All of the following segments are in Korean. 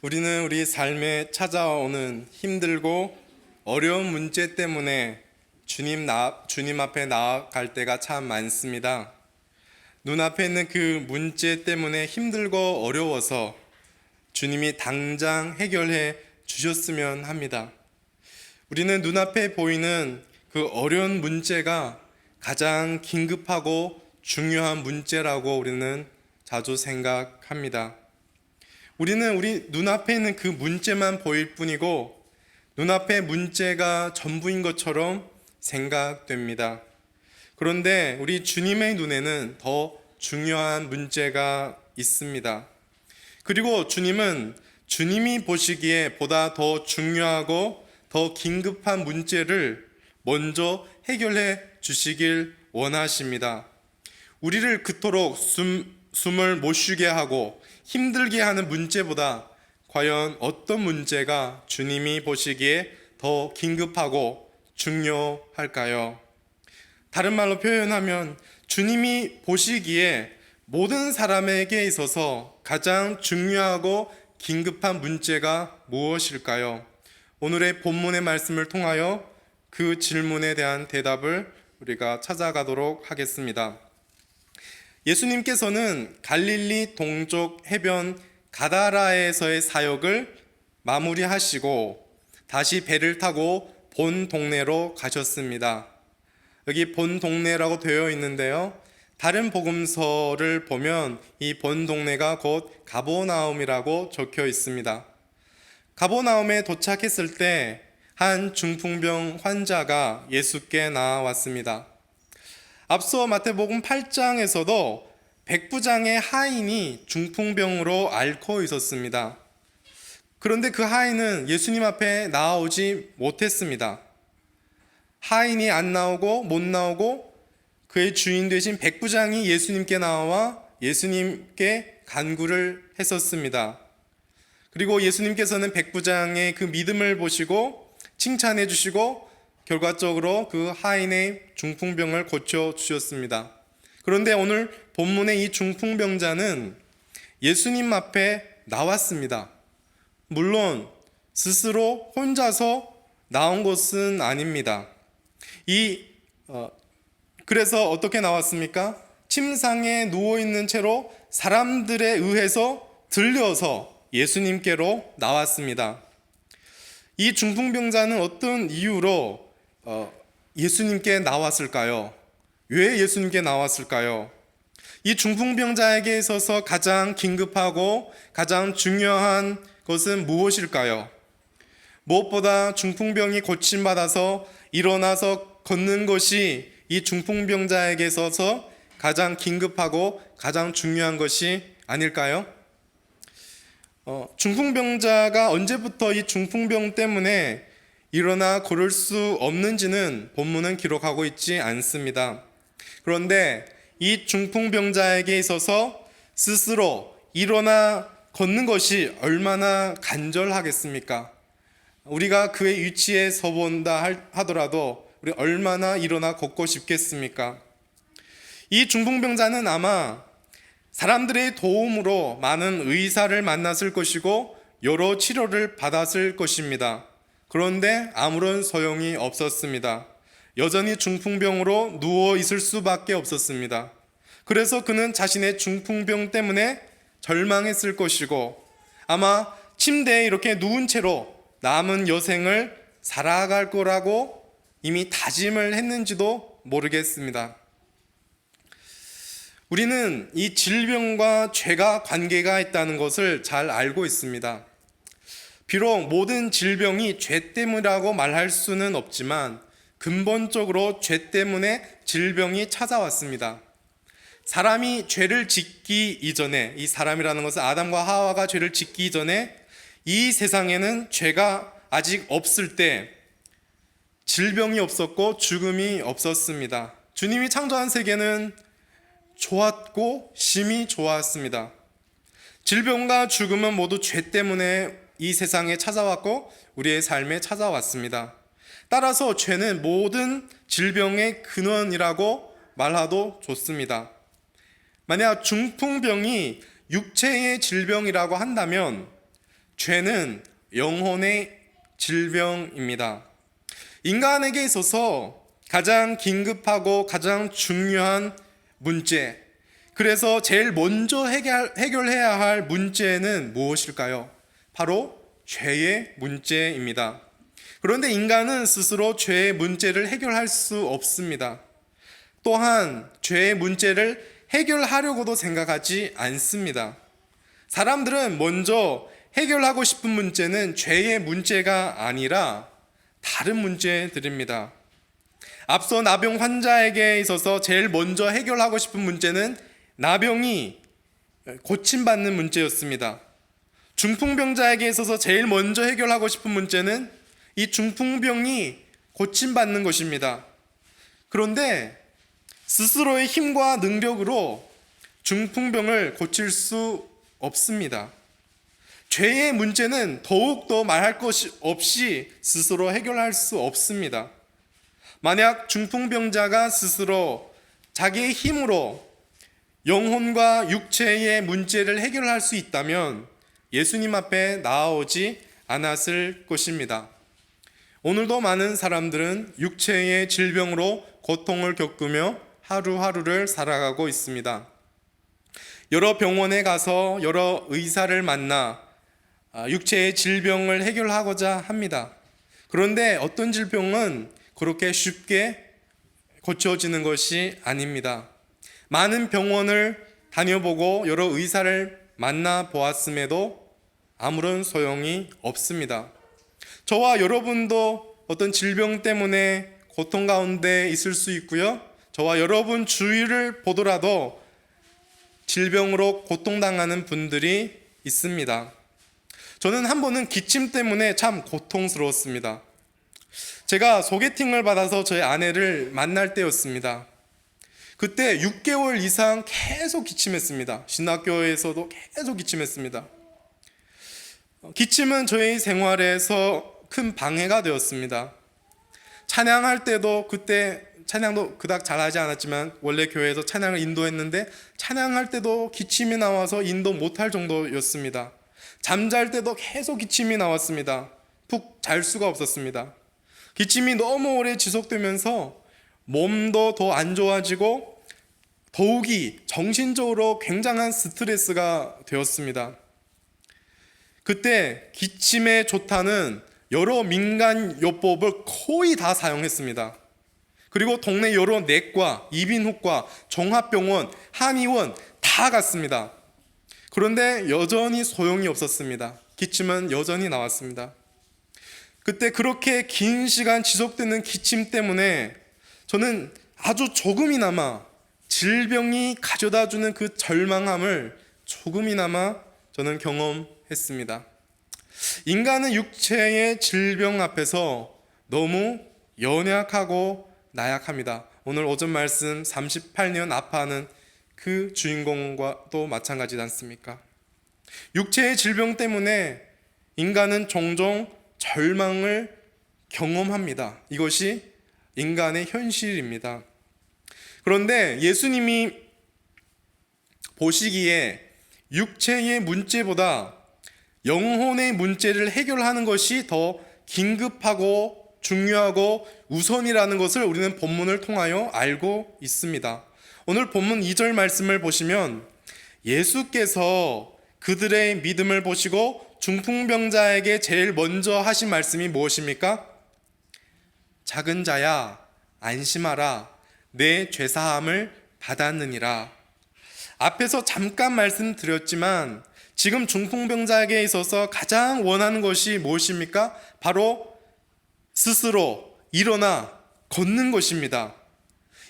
우리는 우리 삶에 찾아오는 힘들고 어려운 문제 때문에 주님 앞에 나아갈 때가 참 많습니다. 눈앞에 있는 그 문제 때문에 힘들고 어려워서 주님이 당장 해결해 주셨으면 합니다. 우리는 눈앞에 보이는 그 어려운 문제가 가장 긴급하고 중요한 문제라고 우리는 자주 생각합니다. 우리는 우리 눈앞에 있는 그 문제만 보일 뿐이고 눈앞에 문제가 전부인 것처럼 생각됩니다. 그런데 우리 주님의 눈에는 더 중요한 문제가 있습니다. 그리고 주님은 주님이 보시기에 보다 더 중요하고 더 긴급한 문제를 먼저 해결해 주시길 원하십니다. 우리를 그토록 숨을 못 쉬게 하고 힘들게 하는 문제보다 과연 어떤 문제가 주님이 보시기에 더 긴급하고 중요할까요? 다른 말로 표현하면 주님이 보시기에 모든 사람에게 있어서 가장 중요하고 긴급한 문제가 무엇일까요? 오늘의 본문의 말씀을 통하여 그 질문에 대한 대답을 우리가 찾아가도록 하겠습니다. 예수님께서는 갈릴리 동쪽 해변 가다라에서의 사역을 마무리하시고 다시 배를 타고 본 동네로 가셨습니다. 여기 본 동네라고 되어 있는데요. 다른 복음서를 보면 이 본 동네가 곧 가버나움이라고 적혀 있습니다. 가버나움에 도착했을 때 한 중풍병 환자가 예수께 나왔습니다. 앞서 마태복음 8장에서도 백부장의 하인이 중풍병으로 앓고 있었습니다. 그런데 그 하인은 예수님 앞에 나오지 못했습니다. 하인이 안 나오고 못 나오고 그의 주인 되신 백부장이 예수님께 나와 예수님께 간구를 했었습니다. 그리고 예수님께서는 백부장의 그 믿음을 보시고 칭찬해 주시고 결과적으로 그 하인의 중풍병을 고쳐주셨습니다. 그런데 오늘 본문의 이 중풍병자는 예수님 앞에 나왔습니다. 물론 스스로 혼자서 나온 것은 아닙니다. 그래서 어떻게 나왔습니까? 침상에 누워있는 채로 사람들에 의해서 들려서 예수님께로 나왔습니다. 이 중풍병자는 어떤 이유로 예수님께 나왔을까요? 왜 예수님께 나왔을까요? 이 중풍병자에게 있어서 가장 긴급하고 가장 중요한 것은 무엇일까요? 무엇보다 중풍병이 고침받아서 일어나서 걷는 것이 이 중풍병자에게 있어서 가장 긴급하고 가장 중요한 것이 아닐까요? 중풍병자가 언제부터 이 중풍병 때문에 일어나 걸을 수 없는지는 본문은 기록하고 있지 않습니다. 그런데 이 중풍병자에게 있어서 스스로 일어나 걷는 것이 얼마나 간절하겠습니까? 우리가 그의 위치에 서본다 하더라도 우리 얼마나 일어나 걷고 싶겠습니까? 이 중풍병자는 아마 사람들의 도움으로 많은 의사를 만났을 것이고 여러 치료를 받았을 것입니다. 그런데 아무런 소용이 없었습니다. 여전히 중풍병으로 누워 있을 수밖에 없었습니다. 그래서 그는 자신의 중풍병 때문에 절망했을 것이고 아마 침대에 이렇게 누운 채로 남은 여생을 살아갈 거라고 이미 다짐을 했는지도 모르겠습니다. 우리는 이 질병과 죄가 관계가 있다는 것을 잘 알고 있습니다. 비록 모든 질병이 죄 때문이라고 말할 수는 없지만 근본적으로 죄 때문에 질병이 찾아왔습니다. 사람이 죄를 짓기 이전에, 이 사람이라는 것은 아담과 하와가 죄를 짓기 이전에 이 세상에는 죄가 아직 없을 때 질병이 없었고 죽음이 없었습니다. 주님이 창조한 세계는 좋았고 심히 좋았습니다. 질병과 죽음은 모두 죄 때문에 이 세상에 찾아왔고 우리의 삶에 찾아왔습니다. 따라서 죄는 모든 질병의 근원이라고 말해도 좋습니다. 만약 중풍병이 육체의 질병이라고 한다면 죄는 영혼의 질병입니다. 인간에게 있어서 가장 긴급하고 가장 중요한 문제, 그래서 제일 먼저 해결해야 할 문제는 무엇일까요? 바로 죄의 문제입니다. 그런데 인간은 스스로 죄의 문제를 해결할 수 없습니다. 또한 죄의 문제를 해결하려고도 생각하지 않습니다. 사람들은 먼저 해결하고 싶은 문제는 죄의 문제가 아니라 다른 문제들입니다. 앞서 나병 환자에게 있어서 제일 먼저 해결하고 싶은 문제는 나병이 고침받는 문제였습니다. 중풍병자에게 있어서 제일 먼저 해결하고 싶은 문제는 이 중풍병이 고침받는 것입니다. 그런데 스스로의 힘과 능력으로 중풍병을 고칠 수 없습니다. 죄의 문제는 더욱더 말할 것이 없이 스스로 해결할 수 없습니다. 만약 중풍병자가 스스로 자기의 힘으로 영혼과 육체의 문제를 해결할 수 있다면 예수님 앞에 나아오지 않았을 것입니다. 오늘도 많은 사람들은 육체의 질병으로 고통을 겪으며 하루하루를 살아가고 있습니다. 여러 병원에 가서 여러 의사를 만나 육체의 질병을 해결하고자 합니다. 그런데 어떤 질병은 그렇게 쉽게 고쳐지는 것이 아닙니다. 많은 병원을 다녀보고 여러 의사를 만나보았음에도 아무런 소용이 없습니다. 저와 여러분도 어떤 질병 때문에 고통 가운데 있을 수 있고요. 저와 여러분 주위를 보더라도 질병으로 고통당하는 분들이 있습니다. 저는 한 번은 기침 때문에 참 고통스러웠습니다. 제가 소개팅을 받아서 저희 아내를 만날 때였습니다. 그때 6개월 이상 계속 기침했습니다. 신학교에서도 계속 기침했습니다. 기침은 저희 생활에서 큰 방해가 되었습니다. 찬양할 때도 그때 찬양도 그닥 잘하지 않았지만 원래 교회에서 찬양을 인도했는데 찬양할 때도 기침이 나와서 인도 못할 정도였습니다. 잠잘 때도 계속 기침이 나왔습니다. 푹 잘 수가 없었습니다. 기침이 너무 오래 지속되면서 몸도 더 안 좋아지고 더욱이 정신적으로 굉장한 스트레스가 되었습니다. 그때 기침에 좋다는 여러 민간요법을 거의 다 사용했습니다. 그리고 동네 여러 내과, 이비인후과, 종합병원, 한의원 다 갔습니다. 그런데 여전히 소용이 없었습니다. 기침은 여전히 나왔습니다. 그때 그렇게 긴 시간 지속되는 기침 때문에 저는 아주 조금이나마 질병이 가져다주는 그 절망함을 조금이나마 저는 경험했습니다. 인간은 육체의 질병 앞에서 너무 연약하고 나약합니다. 오늘 오전 말씀 38년 아파하는 그 주인공과도 마찬가지지 않습니까? 육체의 질병 때문에 인간은 종종 절망을 경험합니다. 이것이 인간의 현실입니다. 그런데 예수님이 보시기에 육체의 문제보다 영혼의 문제를 해결하는 것이 더 긴급하고 중요하고 우선이라는 것을 우리는 본문을 통하여 알고 있습니다. 오늘 본문 2절 말씀을 보시면 예수께서 그들의 믿음을 보시고 중풍병자에게 제일 먼저 하신 말씀이 무엇입니까? 작은 자야 안심하라 내 죄사함을 받았느니라. 앞에서 잠깐 말씀드렸지만 지금 중풍병자에게 있어서 가장 원하는 것이 무엇입니까? 바로 스스로 일어나 걷는 것입니다.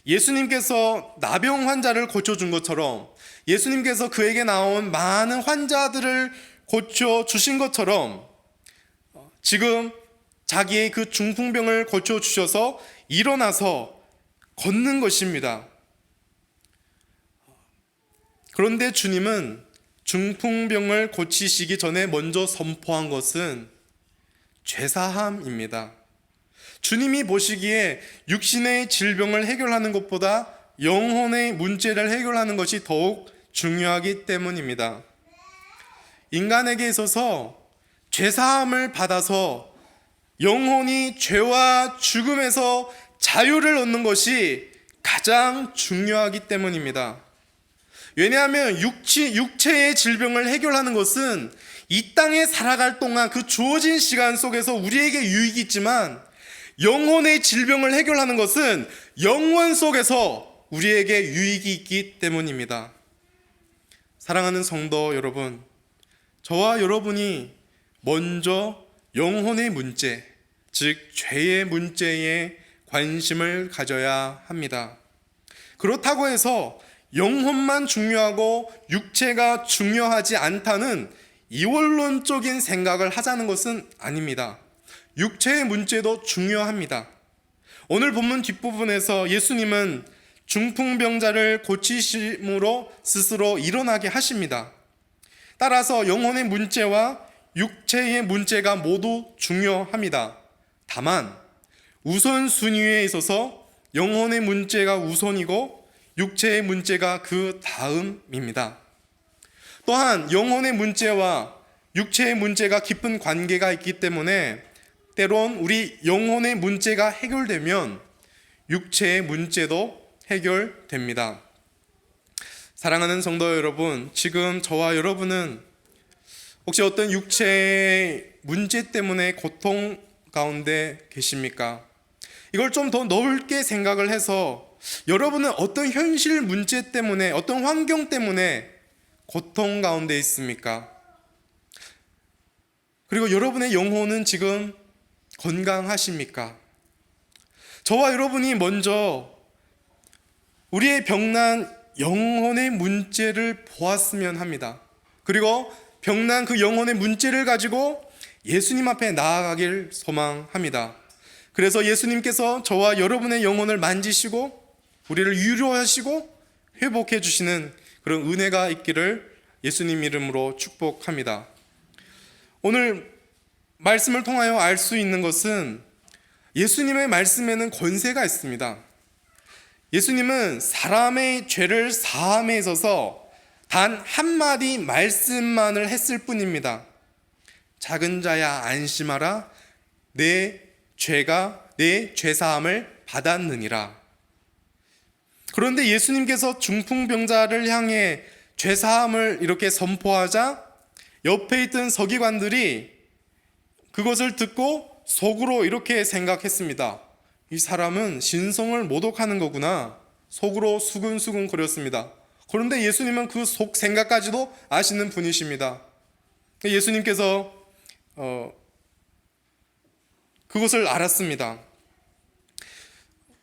예수님께서 나병 환자를 고쳐준 것처럼 예수님께서 그에게 나온 많은 환자들을 고쳐주신 것처럼 지금 자기의 그 중풍병을 고쳐주셔서 일어나서 걷는 것입니다. 그런데 주님은 중풍병을 고치시기 전에 먼저 선포한 것은 죄사함입니다. 주님이 보시기에 육신의 질병을 해결하는 것보다 영혼의 문제를 해결하는 것이 더욱 중요하기 때문입니다. 인간에게 있어서 죄사함을 받아서 영혼이 죄와 죽음에서 자유를 얻는 것이 가장 중요하기 때문입니다. 왜냐하면 육체의 질병을 해결하는 것은 이 땅에 살아갈 동안 그 주어진 시간 속에서 우리에게 유익이 있지만, 영혼의 질병을 해결하는 것은 영원 속에서 우리에게 유익이 있기 때문입니다. 사랑하는 성도 여러분, 저와 여러분이 먼저 영혼의 문제, 즉 죄의 문제에 관심을 가져야 합니다. 그렇다고 해서 영혼만 중요하고 육체가 중요하지 않다는 이원론적인 생각을 하자는 것은 아닙니다. 육체의 문제도 중요합니다. 오늘 본문 뒷부분에서 예수님은 중풍병자를 고치심으로 스스로 일어나게 하십니다. 따라서 영혼의 문제와 육체의 문제가 모두 중요합니다. 다만 우선순위에 있어서 영혼의 문제가 우선이고 육체의 문제가 그 다음입니다. 또한 영혼의 문제와 육체의 문제가 깊은 관계가 있기 때문에 때론 우리 영혼의 문제가 해결되면 육체의 문제도 해결됩니다. 사랑하는 성도 여러분, 지금 저와 여러분은 혹시 어떤 육체의 문제 때문에 고통 가운데 계십니까? 이걸 좀 더 넓게 생각을 해서 여러분은 어떤 현실 문제 때문에, 어떤 환경 때문에 고통 가운데 있습니까? 그리고 여러분의 영혼은 지금 건강하십니까? 저와 여러분이 먼저 우리의 병난 영혼의 문제를 보았으면 합니다. 그리고 병난 그 영혼의 문제를 가지고 예수님 앞에 나아가길 소망합니다. 그래서 예수님께서 저와 여러분의 영혼을 만지시고 우리를 위로하시고 회복해 주시는 그런 은혜가 있기를 예수님 이름으로 축복합니다. 오늘 말씀을 통하여 알 수 있는 것은 예수님의 말씀에는 권세가 있습니다. 예수님은 사람의 죄를 사함에 있어서 단 한마디 말씀만을 했을 뿐입니다. 작은 자야 안심하라, 내 죄사함을 받았느니라. 그런데 예수님께서 중풍병자를 향해 죄사함을 이렇게 선포하자 옆에 있던 서기관들이 그것을 듣고 속으로 이렇게 생각했습니다. 이 사람은 신성을 모독하는 거구나. 속으로 수근수근 거렸습니다. 그런데 예수님은 그 속 생각까지도 아시는 분이십니다. 예수님께서 그것을 알았습니다.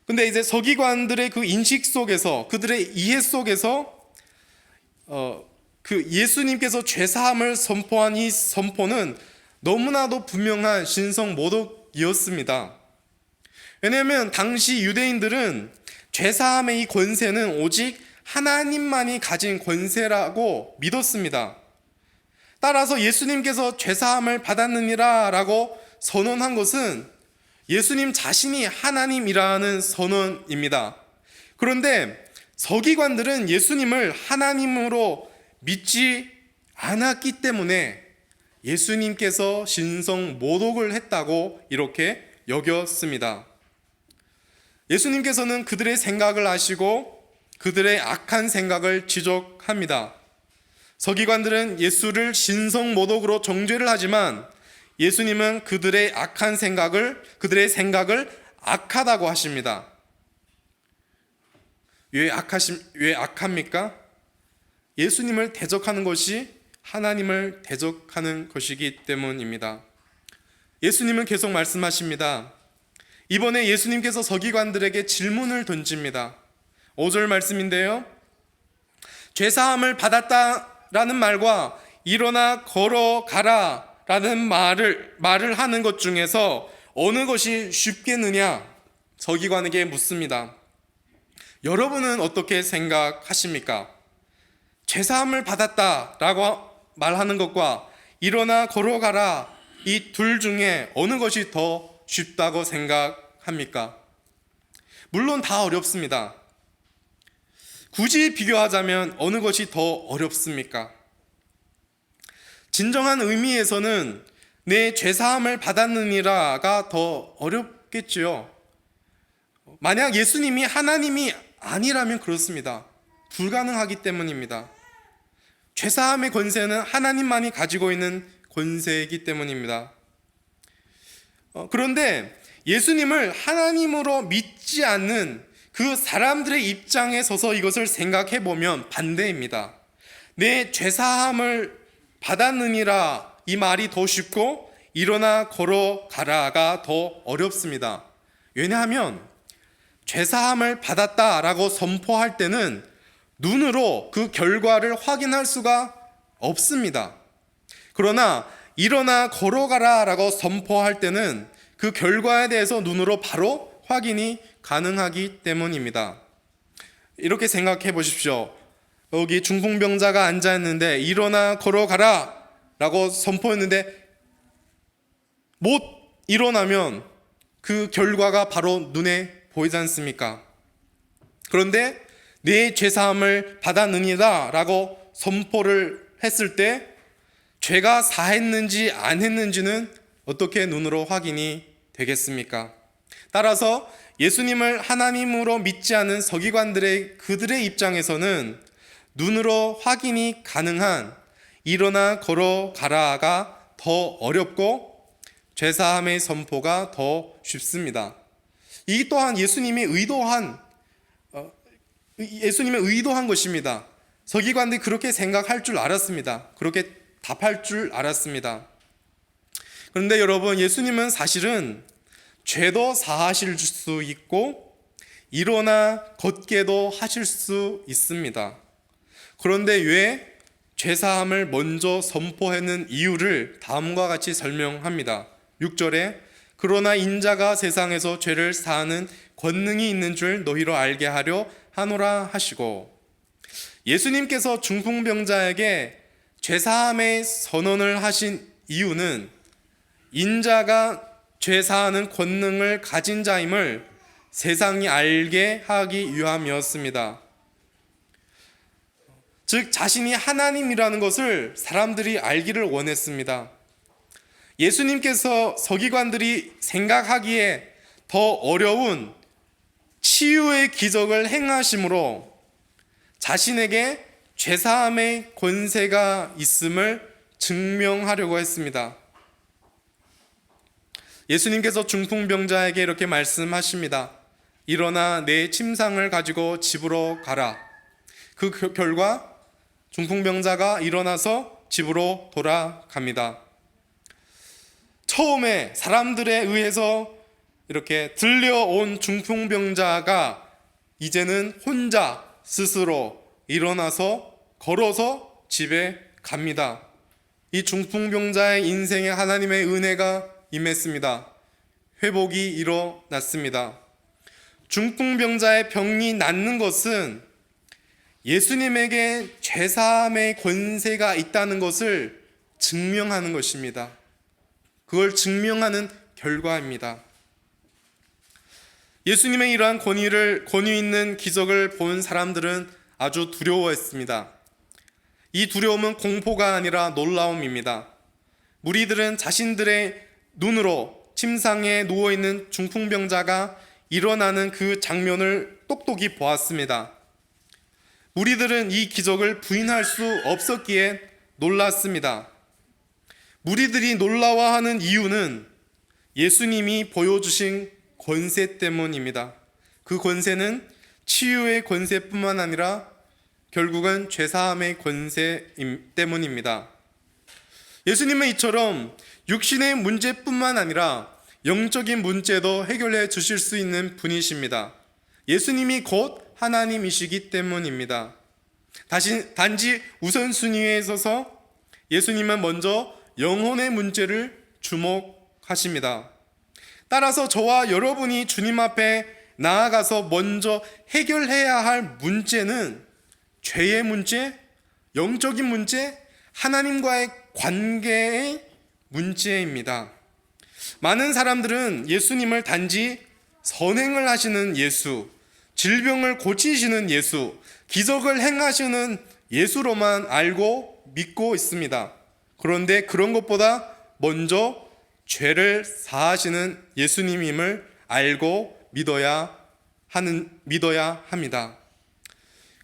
근데 이제 서기관들의 그 인식 속에서, 그들의 이해 속에서 그 예수님께서 죄사함을 선포한 이 선포는 너무나도 분명한 신성 모독이었습니다. 왜냐하면 당시 유대인들은 죄사함의 이 권세는 오직 하나님만이 가진 권세라고 믿었습니다. 따라서 예수님께서 죄사함을 받았느니라 라고 선언한 것은 예수님 자신이 하나님이라는 선언입니다. 그런데 서기관들은 예수님을 하나님으로 믿지 않았기 때문에 예수님께서 신성 모독을 했다고 이렇게 여겼습니다. 예수님께서는 그들의 생각을 아시고 그들의 악한 생각을 지적합니다. 서기관들은 예수를 신성 모독으로 정죄를 하지만 예수님은 그들의 생각을 악하다고 하십니다. 왜 악합니까? 예수님을 대적하는 것이 하나님을 대적하는 것이기 때문입니다. 예수님은 계속 말씀하십니다. 이번에 예수님께서 서기관들에게 질문을 던집니다. 5절 말씀인데요. 죄사함을 받았다라는 말과 일어나 걸어가라 라는 말을 하는 것 중에서 어느 것이 쉽겠느냐? 서기관에게 묻습니다. 여러분은 어떻게 생각하십니까? 죄사함을 받았다라고 말하는 것과 일어나 걸어가라, 이 둘 중에 어느 것이 더 쉽다고 생각합니까? 물론 다 어렵습니다. 굳이 비교하자면 어느 것이 더 어렵습니까? 진정한 의미에서는 내 죄사함을 받았느니라가 더 어렵겠지요. 만약 예수님이 하나님이 아니라면 그렇습니다. 불가능하기 때문입니다. 죄사함의 권세는 하나님만이 가지고 있는 권세이기 때문입니다. 그런데 예수님을 하나님으로 믿지 않는 그 사람들의 입장에 서서 이것을 생각해 보면 반대입니다. 내 죄사함을 받았느니라 이 말이 더 쉽고 일어나 걸어가라가 더 어렵습니다. 왜냐하면 죄사함을 받았다라고 선포할 때는 눈으로 그 결과를 확인할 수가 없습니다. 그러나 일어나 걸어가라라고 선포할 때는 그 결과에 대해서 눈으로 바로 확인이 가능하기 때문입니다. 이렇게 생각해 보십시오. 여기 중풍병자가 앉아 있는데 일어나 걸어가라 라고 선포했는데 못 일어나면 그 결과가 바로 눈에 보이지 않습니까? 그런데 내 죄사함을 받았느니라 라고 선포를 했을 때 죄가 사했는지 안 했는지는 어떻게 눈으로 확인이 되겠습니까? 따라서 예수님을 하나님으로 믿지 않은 서기관들의 그들의 입장에서는 눈으로 확인이 가능한 일어나 걸어가라가 더 어렵고 죄사함의 선포가 더 쉽습니다. 이 또한 예수님의 의도한 것입니다. 서기관들이 그렇게 생각할 줄 알았습니다. 그렇게 답할 줄 알았습니다. 그런데 여러분, 예수님은 사실은 죄도 사하실 수 있고 일어나 걷게도 하실 수 있습니다. 그런데 왜 죄사함을 먼저 선포하는 이유를 다음과 같이 설명합니다. 6절에 그러나 인자가 세상에서 죄를 사하는 권능이 있는 줄 너희로 알게 하려 하노라 하시고, 예수님께서 중풍병자에게 죄사함의 선언을 하신 이유는 인자가 죄사하는 권능을 가진 자임을 세상이 알게 하기 위함이었습니다. 즉 자신이 하나님이라는 것을 사람들이 알기를 원했습니다. 예수님께서 서기관들이 생각하기에 더 어려운 치유의 기적을 행하심으로 자신에게 죄사함의 권세가 있음을 증명하려고 했습니다. 예수님께서 중풍병자에게 이렇게 말씀하십니다. 일어나 내 침상을 가지고 집으로 가라. 그 결과 중풍병자가 일어나서 집으로 돌아갑니다. 처음에 사람들에 의해서 이렇게 들려온 중풍병자가 이제는 혼자 스스로 일어나서 걸어서 집에 갑니다. 이 중풍병자의 인생에 하나님의 은혜가 임했습니다. 회복이 일어났습니다. 중풍병자의 병이 낫는 것은 예수님에게 죄사함의 권세가 있다는 것을 증명하는 것입니다. 그걸 증명하는 결과입니다. 예수님의 이러한 권위 있는 기적을 본 사람들은 아주 두려워했습니다. 이 두려움은 공포가 아니라 놀라움입니다. 무리들은 자신들의 눈으로 침상에 누워있는 중풍병자가 일어나는 그 장면을 똑똑히 보았습니다. 무리들은 이 기적을 부인할 수 없었기에 놀랐습니다. 무리들이 놀라워하는 이유는 예수님이 보여주신 권세 때문입니다. 그 권세는 치유의 권세뿐만 아니라 결국은 죄사함의 권세 때문입니다. 예수님은 이처럼 육신의 문제뿐만 아니라 영적인 문제도 해결해 주실 수 있는 분이십니다. 예수님이 곧 하나님이시기 때문입니다. 단지 우선순위에 있어서 예수님은 먼저 영혼의 문제를 주목하십니다. 따라서 저와 여러분이 주님 앞에 나아가서 먼저 해결해야 할 문제는 죄의 문제, 영적인 문제, 하나님과의 관계의 문제입니다. 많은 사람들은 예수님을 단지 선행을 하시는 예수, 질병을 고치시는 예수, 기적을 행하시는 예수로만 알고 믿고 있습니다. 그런데 그런 것보다 먼저 죄를 사하시는 예수님임을 알고 믿어야 합니다.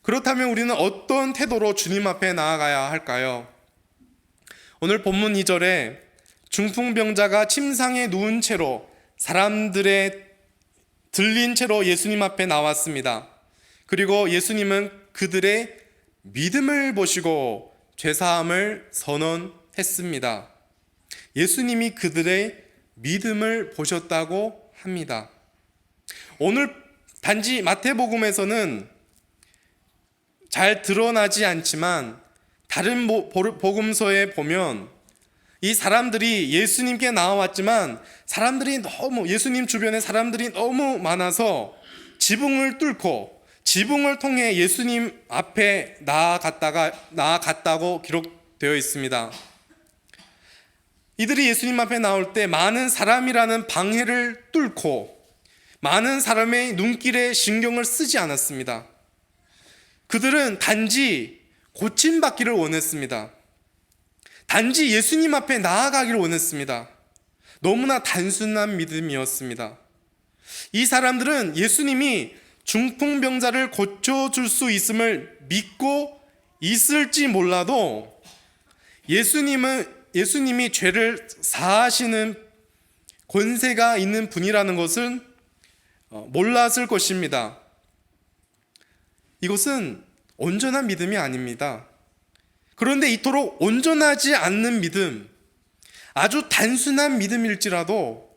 그렇다면 우리는 어떤 태도로 주님 앞에 나아가야 할까요? 오늘 본문 2절에 중풍병자가 침상에 누운 채로 사람들의 들린 채로 예수님 앞에 나왔습니다. 그리고 예수님은 그들의 믿음을 보시고 죄사함을 선언했습니다. 예수님이 그들의 믿음을 보셨다고 합니다. 오늘 단지 마태복음에서는 잘 드러나지 않지만 다른 복음서에 보면 이 사람들이 예수님께 나와왔지만 예수님 주변에 사람들이 너무 많아서 지붕을 뚫고 지붕을 통해 예수님 앞에 나아갔다고 기록되어 있습니다. 이들이 예수님 앞에 나올 때 많은 사람이라는 방해를 뚫고 많은 사람의 눈길에 신경을 쓰지 않았습니다. 그들은 단지 고침받기를 원했습니다. 단지 예수님 앞에 나아가기를 원했습니다. 너무나 단순한 믿음이었습니다. 이 사람들은 예수님이 중풍병자를 고쳐줄 수 있음을 믿고 있을지 몰라도 예수님이 죄를 사하시는 권세가 있는 분이라는 것은 몰랐을 것입니다. 이것은 온전한 믿음이 아닙니다. 그런데 이토록 온전하지 않는 믿음, 아주 단순한 믿음일지라도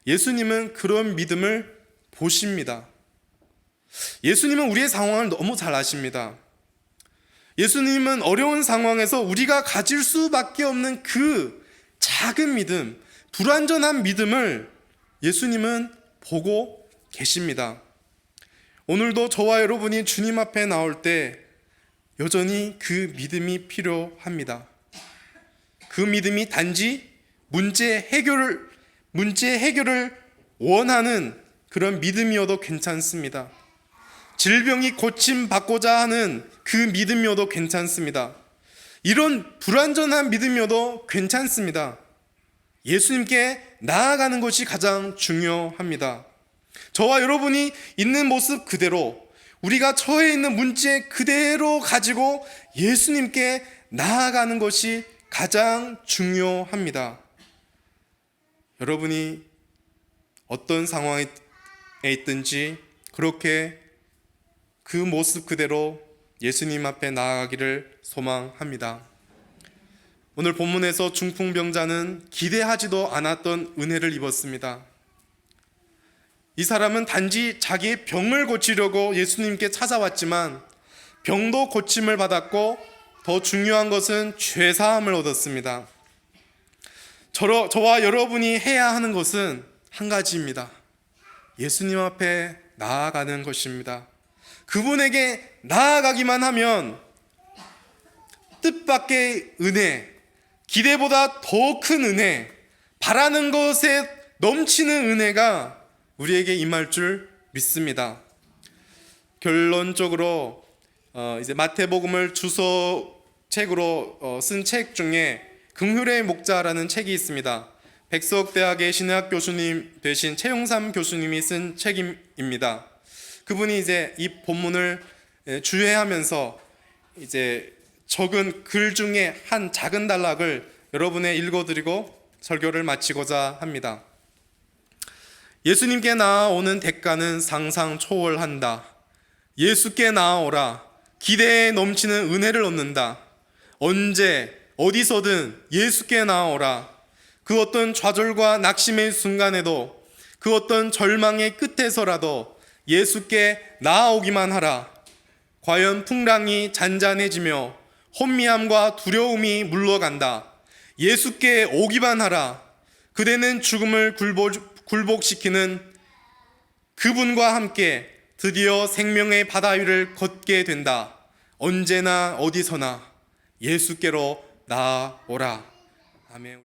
예수님은 그런 믿음을 보십니다. 예수님은 우리의 상황을 너무 잘 아십니다. 예수님은 어려운 상황에서 우리가 가질 수밖에 없는 그 작은 믿음, 불완전한 믿음을 예수님은 보고 계십니다. 오늘도 저와 여러분이 주님 앞에 나올 때 여전히 그 믿음이 필요합니다. 그 믿음이 단지 문제 해결을 원하는 그런 믿음이어도 괜찮습니다. 질병이 고침받고자 하는 그 믿음이어도 괜찮습니다. 이런 불완전한 믿음이어도 괜찮습니다. 예수님께 나아가는 것이 가장 중요합니다. 저와 여러분이 있는 모습 그대로, 우리가 처해 있는 문제 그대로 가지고 예수님께 나아가는 것이 가장 중요합니다. 여러분이 어떤 상황에 있든지 그렇게 그 모습 그대로 예수님 앞에 나아가기를 소망합니다. 오늘 본문에서 중풍병자는 기대하지도 않았던 은혜를 입었습니다. 이 사람은 단지 자기의 병을 고치려고 예수님께 찾아왔지만 병도 고침을 받았고 더 중요한 것은 죄사함을 얻었습니다. 저와 여러분이 해야 하는 것은 한 가지입니다. 예수님 앞에 나아가는 것입니다. 그분에게 나아가기만 하면 뜻밖의 은혜, 기대보다 더 큰 은혜, 바라는 것에 넘치는 은혜가 우리에게 임할 줄 믿습니다. 결론적으로 이제 마태복음을 주소책으로 쓴 책 중에 긍휼의 목자라는 책이 있습니다. 백석대학의 신의학 교수님 되신 최용삼 교수님이 쓴 책입니다. 그분이 이제 이 본문을 주해하면서 이제 적은 글 중에 한 작은 단락을 여러분에 읽어드리고 설교를 마치고자 합니다. 예수님께 나아오는 대가는 상상 초월한다. 예수께 나아오라. 기대에 넘치는 은혜를 얻는다. 언제 어디서든 예수께 나아오라. 그 어떤 좌절과 낙심의 순간에도, 그 어떤 절망의 끝에서라도 예수께 나아오기만 하라. 과연 풍랑이 잔잔해지며 혼미함과 두려움이 물러간다. 예수께 오기만 하라. 그대는 죽음을 굴복시키는 그분과 함께 드디어 생명의 바다 위를 걷게 된다. 언제나 어디서나 예수께로 나아오라. 아멘.